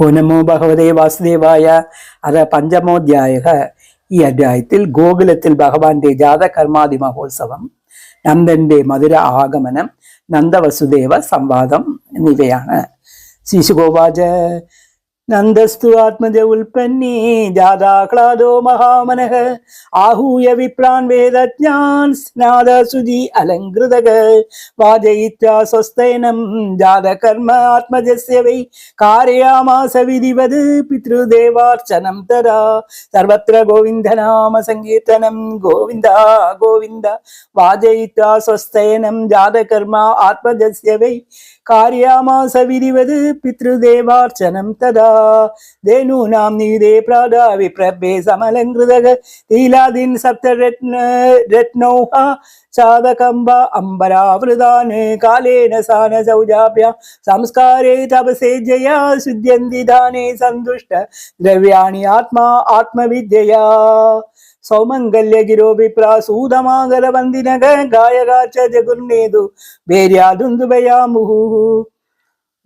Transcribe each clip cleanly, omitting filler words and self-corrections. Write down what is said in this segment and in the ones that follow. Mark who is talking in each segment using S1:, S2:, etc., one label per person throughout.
S1: ഓ നമോ ഭഗവതേ വാസുദേവായ. അത് പഞ്ചമോധ്യായ. ഈ അധ്യായത്തിൽ ഗോകുലത്തിൽ ഭഗവാന്റെ ജാതകർമാദി മഹോത്സവം, നന്ദന്റെ മധുര ആഗമനം, നന്ദവസുദേവ സംവാദം എന്നിവയാണ്. ശിശുഗോപാച നന്ദസ്തു ആത്മജ ഉൽപ്പന്നേ ജാതാഹ്ലാദോ മഹാമനഃ ആഹൂയ വിപ്രാൻ വേദജ്ഞാൻ സ്നാദസുജി അലങ്കൃതക വാജയിത്വാ സ്വസ്തൈനം ജാതകർമ്മ ആത്മജസ്യ വൈ കാരയാമാസ വിധിവത് പിതൃദേവാർച്ചനം തദാ സർവത്ര ഗോവിന്ദനാമ സങ്കീർത്തനം ഗോവിന്ദ ഗോവിന്ദ വാജയിത്വാ സ്വസ്തൈനം ജാതകർമ്മ ആത്മജസ്യ വൈ കാര്യാമാസ വിധിവത് പിതൃദേവാർച്ചനം തദാ ധേനൂനാം നീതേ പ്രാദാ വിപ്രഭേ സമലങ്കൃതക തീലാദിൻ സപ്തരത്നൗഹ ചാതകംബ അംബരാവൃതാന് കാലേന സാന സൗജാഭ്യ സംസ്കാരേ തപസേജയാ ശുദ്ധ്യന്തി ദാനേ സന്തുഷ്ട ദ്രവ്യാണി ആത്മാ ആത്മവിദ്യയാ സൗമംഗല്യഗിരോ വിപ്രാസൂതമാകലവന്ദിനക ഗായകാച്ച ജഗുർണേതു വേര്യാദുന്ദുഭയാമുഹു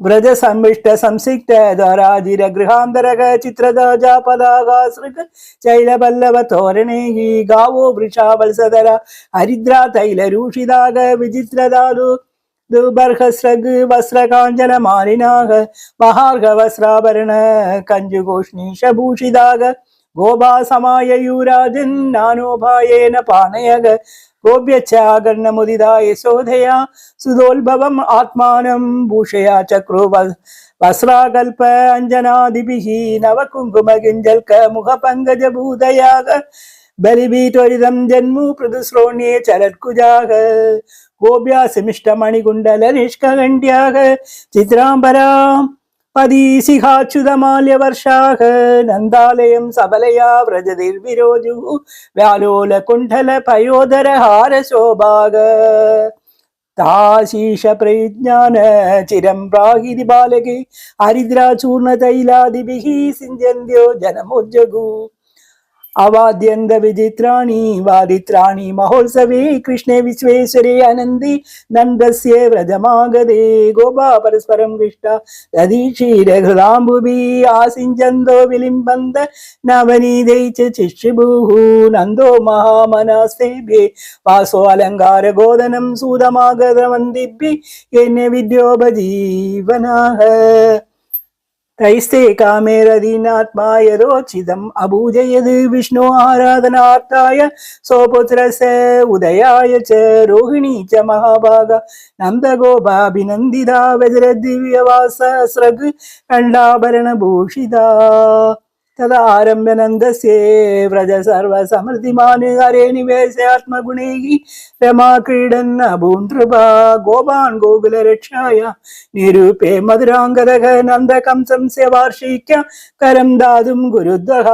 S1: വ്രജ സമ്മിഷ്ട സംസിക്ത ദ്വാരാജിര ഗൃഹാന്തരക ചിത്രദാജാപദാകാസൃക ചൈലപല്ലവ തോരണേ ഗാവോ വൃഷാവത്സധര ഹരിദ്രാ തൈലരൂഷിതാക വിചിത്രദാതു ദുബർഹസ്രഗ് വസ്ത്രകാഞ്ചന മാലിനാക മഹാർഘ വസ്ത്രാഭരണ കഞ്ചുഘോഷ്ണീഷഭൂഷിതാക ഗോപാ സമായയൂരാജൻ നാനോഭായേന പാനയക ഗോപ്യച്ചാകർണമുദിതാ യശോധയാ സുതോത്ഭവം ആത്മാനം ഭൂഷയാ ചക്രോ വസ്രാകൽപ അഞ്ജനാദിഭിഃ നവകുങ്കുമകിഞ്ചൽക മുഖപങ്കജഭൂതയാക ബലിഭീത്വരിതം ജന്മു പൃഥുശ്രോണ്യേ ചരത്കുജാക ഗോപ്യാസിമിഷ്ടമണികുണ്ടല നിഷ്കണ്ഠ്യാക ചിത്രാംബരാം പദീശിഖാച്യുതമാല്യവർഷാഹ നന്ദാലയം സബലയാ വ്രജതിർവിരോജു വ്യാലോല കുണ്ഠല പയോധര ഹാരശോഭാഗ താശീഷ പ്രയുജ്ഞാന ചിരം പ്രാഹിതി ബാലകി ഹരിദ്രാചൂർണ തൈലാദിഭിഃ സിഞ്ജന്ത്യോ ജനമോജ്ജഗു അവാദ്യന്ത വിചിത്രാണി വാദിത്രാണി മഹോത്സവേ കൃഷ്ണേ വിശ്വേശ്വരേ അനന്തി നന്ദസ്യ വ്രജമാഗതേ ഗോപാ പരസ്പരം കൃഷ്ട രതീക്ഷീരഹൃതാംബുഭി ആസിഞ്ചന്തോ വിലിംബന്ത നവനീതൈ ചിഷിഭൂഃ നന്ദോ മഹാമനസ്തേഭ്യേ വാസോ അലങ്കാര ഗോദനം സൂതമാഗതവന്ദിഭ്യഃ യജ്ഞ വിദ്യോപജീവനാഃ തൈസ്തേ കാമേരദീനാത്മായ രോചിതം അഭൂജയത് വിഷ്ണു ആരാധനാർത്ഥായ സ്വപുത്രസ്യ ഉദയായ ച രോഹിണീ ച മഹാഭാഗ നന്ദഗോപാഭിനന്ദിതാ വജ്രദിവ്യവാസസ്രഗ് കണ്ഠാഭരണഭൂഷിതാ തദാരംഭ്യ നന്ദസ്യേ വ്രജ സർവസമൃദ്ധിമാൻ ഹരേ നിവേശാത്മഗുണൈഃ രമാ ക്രീഡൻ അഭൂനൃപ ഗോപാൻ ഗോകുലരക്ഷായ നിരൂപേ മധുരാംഗദഃ നന്ദകംസംസ്യ വാർഷിക്യ കരം ദാതും ഗുരുദ്വഃ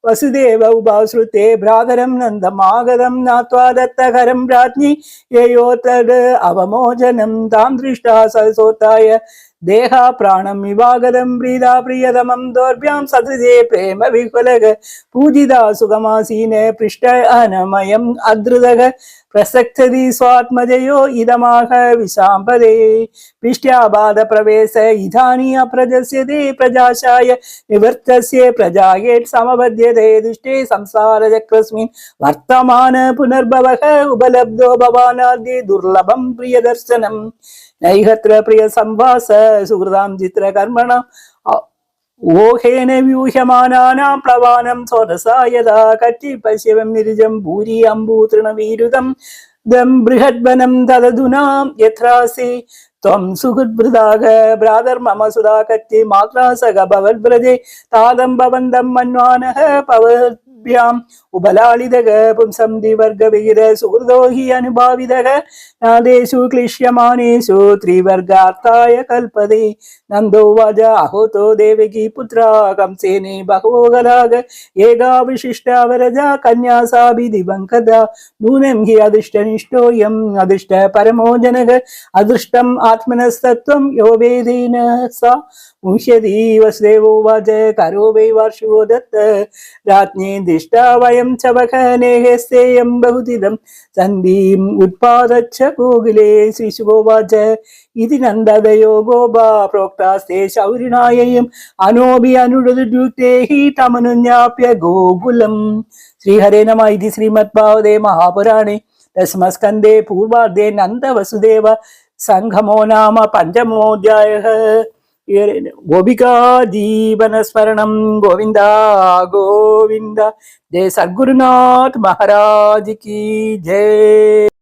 S1: വസുദേവ ഉപാശ്രുതേ ഭ്രാതരം നന്ദമാഗതം നാത്വാ ദത്തകരം രാജ്ഞി യയോ തദ് അവമോചനം താം ദൃഷ്ടാ സഹസോത്തായ ദേഹ പ്രാണം വിവാഗതം പ്രീതാ പ്രിയതമം ദോർഭ്യാം സദൃശേ പ്രേമ വിഹുലക പൂജിതാ സുഖമാസീന പൃഷ്ട അനമയം അദ്രുതക പ്രസക്തതി സ്വാത്മജയോ ഇതമാഹ വിശാംപദേ പിഷ്ട്യാബാധ പ്രവേശ ഇധാനി അപ്രജസ്യതേ പ്രജാശായ നിവൃത്തസ്യ പ്രജായേത് സമബദ്ധ്യതേ ദുഷ്ടേ സംസാരചക്രസ്മിൻ വർത്തമാന പുനർഭവഃ ഉപലബ്ധോ ഭവാനാദ്യ ദുർലഭം പ്രിയദർശനം നൈഹത്ര പ്രിയ സംവാസ സുഹൃതാം ചിത്രകർമ്മണ ഓഹേന വ്യൂഹ്യമാനാനാം പ്ലവാനം സ്വരസായതാ കറ്റി പശ്യവം നിരുജം ഭൂരി അംബൂ തൃണവീരുതം ദം ബൃഹദ്വനം തദധുനാം യത്രാസി ത്വം സുഹൃദ്ഭൃതാക ഭ്രാതർ മമ സുധാ കറ്റി മാത്രാസക ഭവദ്ബ്രജേ താദം ഭവന്തം മന്വാനഃ പവദ്ഭ്യാം ഉപലാളിതക പുംസം ദിവർഗവിഹിര സുഹൃദോ ഹി അനുഭാവിതക നാദേഷു ക്ലിശ്യമാനേഷു ത്രിവർഗാർത്ഥായ കൽപ്പതേ നന്ദോവാച അഹോതോ ദേവകി പുത്രാ കംസേനേ ബഹവോ ഗലാഗ ഏകാ വിശിഷ്ടാവരജ കന്യാസാഭി ദിവങ്കത നൂനം ഹി അധിഷ്ഠനിഷ്ഠോയം അധിഷ്ഠ പരമോ ജനക അദൃഷ്ടം ആത്മനസ്തത്വം യോ വേദേന സ मुह्यति वसुदेवोवाच करो वै वार्षिको दत्त राज्ञे दृष्टा वयं च वखनेहस्तेयं बहुतिदं सन्धिम् उत्पादच्च कोकिले श्रीशुकोवाच इति नन्ददयो गोपा प्रोक्तास्ते शौरिणायम् अनोभि अनुरुद्युक्ते हि तमनुज्ञाप्य गोकुलम् श्रीहरे नमः। इति श्रीमद्भागवते महापुराणे दशमस्कन्धे पूर्वार्धे नन्दवसुदेव संगमो नाम पंचमोऽध्यायः। गोपिका जीवनस्मरणं गोविंद गोविंद। जय सद्गुरुनाथ महाराज की जय।